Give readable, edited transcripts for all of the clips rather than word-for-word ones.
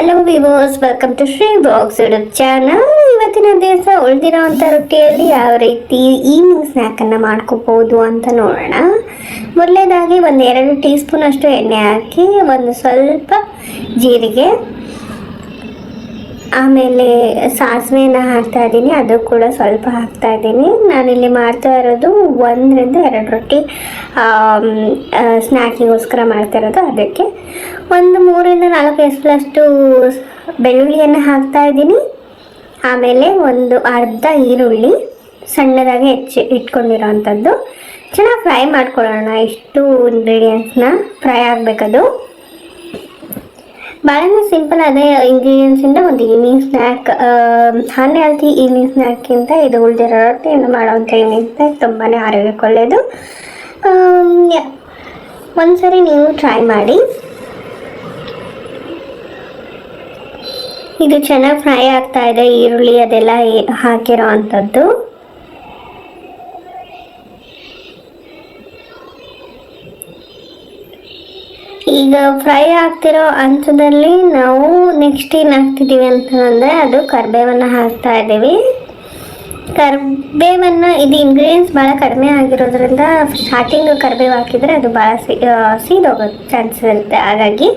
Hello viewers, welcome to Shri box YouTube channel. ಇವತ್ತಿನ ದಿವಸ ಉಳಿದಿರೋವಂಥ ರೊಟ್ಟಿಯಲ್ಲಿ ಯಾವ ರೀತಿ ಈವ್ನಿಂಗ್ ಸ್ನ್ಯಾಕನ್ನು ಮಾಡ್ಕೋಬೋದು ಅಂತ ನೋಡೋಣ. ಮೊದಲನೇದಾಗಿ 1-2 ಟೀ ಸ್ಪೂನ್ ಅಷ್ಟು ಎಣ್ಣೆ ಹಾಕಿ, ಒಂದು ಸ್ವಲ್ಪ ಜೀರಿಗೆ, ಆಮೇಲೆ ಸಾಸಿವೆನ ಹಾಕ್ತಾ ಇದ್ದೀನಿ. ಅದು ಕೂಡ ಸ್ವಲ್ಪ ಹಾಕ್ತಾ ಇದ್ದೀನಿ. ನಾನಿಲ್ಲಿ ಮಾಡ್ತಾ ಇರೋದು 1-2 ರೊಟ್ಟಿ ಸ್ನ್ಯಾಕಿಗೋಸ್ಕರ ಮಾಡ್ತಾ ಇರೋದು. ಅದಕ್ಕೆ ಒಂದು 3-4 ಎಸಳಷ್ಟು ಬೆಳ್ಳುಳ್ಳಿಯನ್ನು ಹಾಕ್ತಾ ಇದ್ದೀನಿ. ಆಮೇಲೆ ಒಂದು ಅರ್ಧ ಈರುಳ್ಳಿ ಸಣ್ಣದಾಗಿ ಇಟ್ಕೊಂಡಿರೋ ಅಂಥದ್ದು. ಚೆನ್ನಾಗಿ ಫ್ರೈ ಮಾಡ್ಕೊಳ್ಳೋಣ. ಇಷ್ಟು ಇಂಗ್ರೀಡಿಯೆಂಟ್ಸ್ನ ಫ್ರೈ ಆಗಬೇಕದು. ಭಾಳ ಸಿಂಪಲ್ ಅದೇ ಇಂಗ್ರೀಡಿಯೆಂಟ್ಸಿಂದ ಒಂದು ಈವ್ನಿಂಗ್ ಸ್ನ್ಯಾಕ್, ಅನ್ಹೆಲ್ತಿ ಈವ್ನಿಂಗ್ ಸ್ನ್ಯಾಕ್ಗಿಂತ ಇದು ಉಳಿದಿರೋ ರೊಟ್ಟಿಯಿಂದ ಮಾಡೋವಂಥ ಈವ್ನಿಂಗ್ ಸ್ನ್ಯಾಕ್ ತುಂಬಾ ಆರೋಗ್ಯಕ್ಕೆ ಒಳ್ಳೆಯದು. ಒಂದ್ಸರಿ ನೀವು ಟ್ರೈ ಮಾಡಿ. ಇದು ಚೆನ್ನಾಗಿ ಫ್ರೈ ಆಗ್ತಾ ಇದೆ, ಈರುಳ್ಳಿ ಅದೆಲ್ಲ ಹಾಕಿರೋ ಅಂಥದ್ದು. ಈಗ ಫ್ರೈ ಆಗ್ತಿರೋ ಹಂತದಲ್ಲಿ ನಾವು ನೆಕ್ಸ್ಟ್ ಏನು ಹಾಕ್ತಿದ್ದೀವಿ ಅಂತಂದರೆ ಅದು ಕರಿಬೇವನ್ನು ಹಾಕ್ತಾ ಇದ್ದೀವಿ. ಕರಿಬೇವನ್ನು ಇದು ಇಂಗ್ರೀಡಿಯೆಂಟ್ಸ್ ಭಾಳ ಕಡಿಮೆ ಆಗಿರೋದ್ರಿಂದ ಸ್ಟಾರ್ಟಿಂಗ್ ಕರಿಬೇವು ಹಾಕಿದರೆ ಅದು ಭಾಳ ಸೀದೋಗೋ ಚಾನ್ಸಸ್ ಇರುತ್ತೆ. ಹಾಗಾಗಿ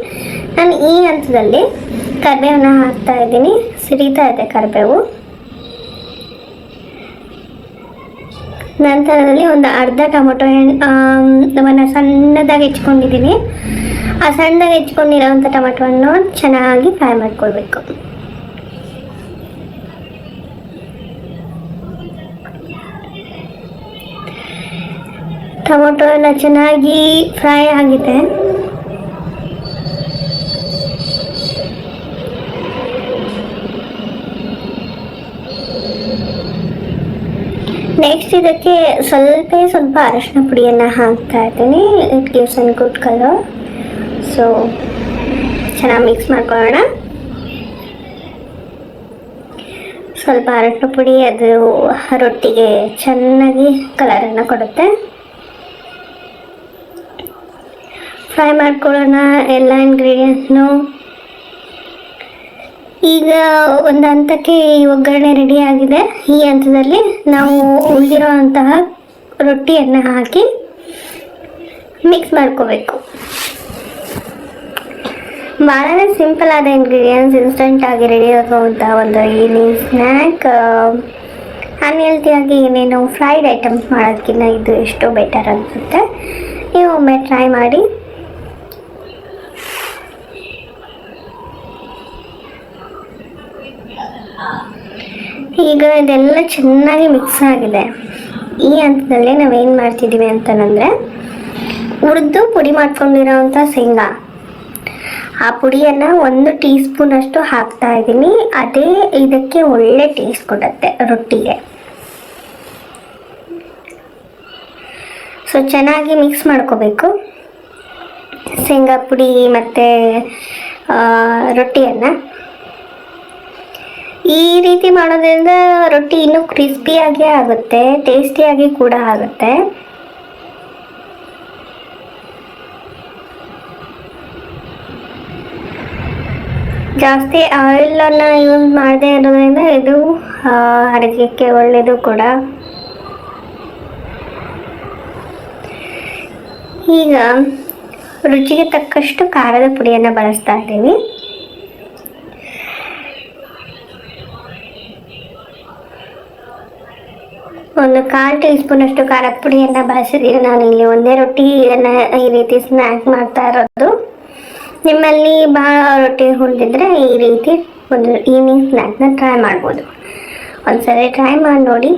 ನಾನು ಈ ಹಂತದಲ್ಲಿ ಕರಿಬೇವನ್ನು ಹಾಕ್ತಾ ಇದ್ದೀನಿ. ಸಿಡಿತಾ ಇದೆ ಕರಿಬೇವು. ನಂತರದಲ್ಲಿ ಒಂದು ಅರ್ಧ ಟೊಮೊಟೊವನ್ನು ಸಣ್ಣದಾಗಿ ಹೆಚ್ಕೊಂಡಿದ್ದೀನಿ. ಆ ಸಣ್ಣದಾಗಿ ಹೆಚ್ಕೊಂಡಿರೋವಂಥ ಟೊಮೆಟೊವನ್ನು ಚೆನ್ನಾಗಿ ಫ್ರೈ ಮಾಡ್ಕೊಳ್ಬೇಕು. ಟೊಮೊಟೊ ಎಲ್ಲ ಚೆನ್ನಾಗಿ ಫ್ರೈ ಆಗಿದೆ. ನೆಕ್ಸ್ಟ್ ಇದಕ್ಕೆ ಸ್ವಲ್ಪ ಅರಶಿನ ಪುಡಿಯನ್ನು ಹಾಕ್ತಾ ಇದ್ದೀನಿ. It gives an good colour. So ಚೆನ್ನಾಗಿ ಮಿಕ್ಸ್ ಮಾಡ್ಕೊಳ್ಳೋಣ. ಸ್ವಲ್ಪ ಅರಶಿನ ಪುಡಿ ಅದು ರೊಟ್ಟಿಗೆ ಚೆನ್ನಾಗಿ ಕಲರನ್ನು ಕೊಡುತ್ತೆ. ಫ್ರೈ ಮಾಡ್ಕೊಳ್ಳೋಣ ಎಲ್ಲ ಇಂಗ್ರೀಡಿಯೆಂಟ್ಸ್ನು. ಈಗ ಒಂದು ಹಂತಕ್ಕೆ ಈ ಒಗ್ಗರಣೆ ರೆಡಿ ಆಗಿದೆ. ಈ ಹಂತದಲ್ಲಿ ನಾವು ಉಳಿದಿರೋ ಅಂತಹ ರೊಟ್ಟಿಯನ್ನು ಹಾಕಿ ಮಿಕ್ಸ್ ಮಾಡ್ಕೋಬೇಕು. ಭಾಳ ಸಿಂಪಲ್ ಆದ ಇಂಗ್ರೀಡಿಯೆಂಟ್ಸ್, ಇನ್ಸ್ಟೆಂಟಾಗಿ ರೆಡಿ ಆಗುವಂಥ ಒಂದು ಈವ್ನಿಂಗ್ ಸ್ನ್ಯಾಕ್. ಅನ್ಹೆಲ್ತಿಯಾಗಿ ಏನೇನು ಫ್ರೈಡ್ ಐಟಮ್ಸ್ ಮಾಡೋದಕ್ಕಿಂತ ಇದು ಎಷ್ಟೋ ಬೆಟರ್ ಅನಿಸುತ್ತೆ. ನೀವು ಒಮ್ಮೆ ಟ್ರೈ ಮಾಡಿ. ಈಗ ಇದೆಲ್ಲ ಚೆನ್ನಾಗಿ ಮಿಕ್ಸ್ ಆಗಿದೆ. ಈ ಹಂತದಲ್ಲಿ ನಾವೇನು ಮಾಡ್ತಿದ್ದೀವಿ ಅಂತಂದರೆ, ಹುರಿದು ಪುಡಿ ಮಾಡ್ಕೊಂಡಿರೋವಂಥ ಶೇಂಗಾ, ಆ ಪುಡಿಯನ್ನು 1 ಟೀ ಸ್ಪೂನ್ ಅಷ್ಟು ಹಾಕ್ತಾ ಇದ್ದೀನಿ. ಅದೇ ಇದಕ್ಕೆ ಒಳ್ಳೆ ಟೇಸ್ಟ್ ಕೊಡುತ್ತೆ ರೊಟ್ಟಿಗೆ. ಸೊ ಚೆನ್ನಾಗಿ ಮಿಕ್ಸ್ ಮಾಡ್ಕೋಬೇಕು ಶೇಂಗಾ ಪುಡಿ ಮತ್ತು ರೊಟ್ಟಿಯನ್ನು. ಈ ರೀತಿ ಮಾಡೋದ್ರಿಂದ ರೊಟ್ಟಿ ಇನ್ನೂ ಕ್ರಿಸ್ಪಿಯಾಗಿ ಆಗುತ್ತೆ, ಟೇಸ್ಟಿಯಾಗಿ ಕೂಡ ಆಗುತ್ತೆ. ಜಾಸ್ತಿ ಆಯಿಲನ್ನು ಯೂಸ್ ಮಾಡದೇ ಇರೋದ್ರಿಂದ ಇದು ಆರೋಗ್ಯಕ್ಕೆ ಒಳ್ಳೆಯದು ಕೂಡ. ಈಗ ರುಚಿಗೆ ತಕ್ಕಷ್ಟು ಖಾರದ ಪುಡಿಯನ್ನು ಬಳಸ್ತಾ ಇದ್ದೀವಿ. ಒಂದು 1/4 ಟೀ ಸ್ಪೂನ್ ಅಷ್ಟು ಖಾರದ ಪುಡಿಯನ್ನು ಬಳಸಿದ್ದೀನಿ. ನಾನಿಲ್ಲಿ ಒಂದೇ ರೊಟ್ಟಿಯನ್ನು ಈ ರೀತಿ ಸ್ನ್ಯಾಕ್ ಮಾಡ್ತಾ ಇರೋದು. ನಿಮ್ಮಲ್ಲಿ ಭಾಳ ರೊಟ್ಟಿ ಉಳಿದಿದ್ರೆ ಈ ರೀತಿ ಒಂದು ಈವ್ನಿಂಗ್ ಸ್ನ್ಯಾಕ್ನ ಟ್ರೈ ಮಾಡ್ಬೋದು. ಒಂದ್ಸರಿ ಟ್ರೈ ಮಾಡಿ ನೋಡಿ.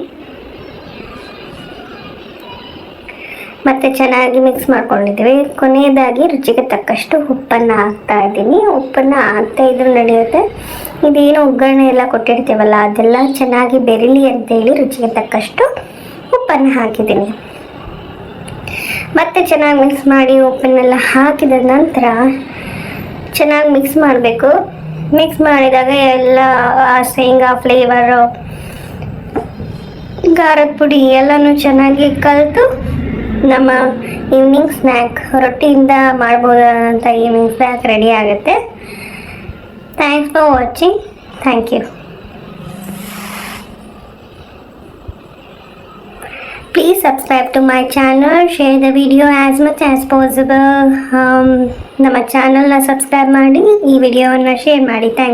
ಮತ್ತು ಚೆನ್ನಾಗಿ ಮಿಕ್ಸ್ ಮಾಡ್ಕೊಂಡಿದ್ದೀವಿ. ಕೊನೆಯದಾಗಿ ರುಚಿಗೆ ತಕ್ಕಷ್ಟು ಉಪ್ಪನ್ನು ಹಾಕ್ತಾ ಇದ್ದೀನಿ. ಉಪ್ಪನ್ನು ಹಾಕ್ತಾ ಇದ್ರೂ ನಡೆಯುತ್ತೆ. ಇದೇನು ಒಗ್ಗರಣೆ ಎಲ್ಲ ಕೊಟ್ಟಿರ್ತೀವಲ್ಲ, ಅದೆಲ್ಲ ಚೆನ್ನಾಗಿ ಬೆರಿಲಿ ಅಂತೇಳಿ ರುಚಿಗೆ ತಕ್ಕಷ್ಟು ಉಪ್ಪನ್ನು ಹಾಕಿದ್ದೀನಿ. ಮತ್ತು ಚೆನ್ನಾಗಿ ಮಿಕ್ಸ್ ಮಾಡಿ ಉಪ್ಪನ್ನೆಲ್ಲ ಹಾಕಿದ ನಂತರ ಚೆನ್ನಾಗಿ ಮಿಕ್ಸ್ ಮಾಡಬೇಕು. ಮಿಕ್ಸ್ ಮಾಡಿದಾಗ ಎಲ್ಲ ಶೇಂಗಾ ಫ್ಲೇವರು, ಖಾರದ ಪುಡಿ ಎಲ್ಲನೂ ಚೆನ್ನಾಗಿ ಕಲಿತು ನಮ್ಮ ಈವ್ನಿಂಗ್ ಸ್ನ್ಯಾಕ್ ರೊಟ್ಟಿಯಿಂದ ಮಾಡ್ಬೋದಂಥ ಈವ್ನಿಂಗ್ ಸ್ನ್ಯಾಕ್ ರೆಡಿ ಆಗುತ್ತೆ. Thanks. For watching. Thank you. Please subscribe to my channel, share the video as much as possible. ನಮ್ಮ ಚಾನಲ್ನ ಸಬ್ಸ್ಕ್ರೈಬ್ ಮಾಡಿ, ಈ ವಿಡಿಯೋವನ್ನು ಶೇರ್ ಮಾಡಿ. Thank you.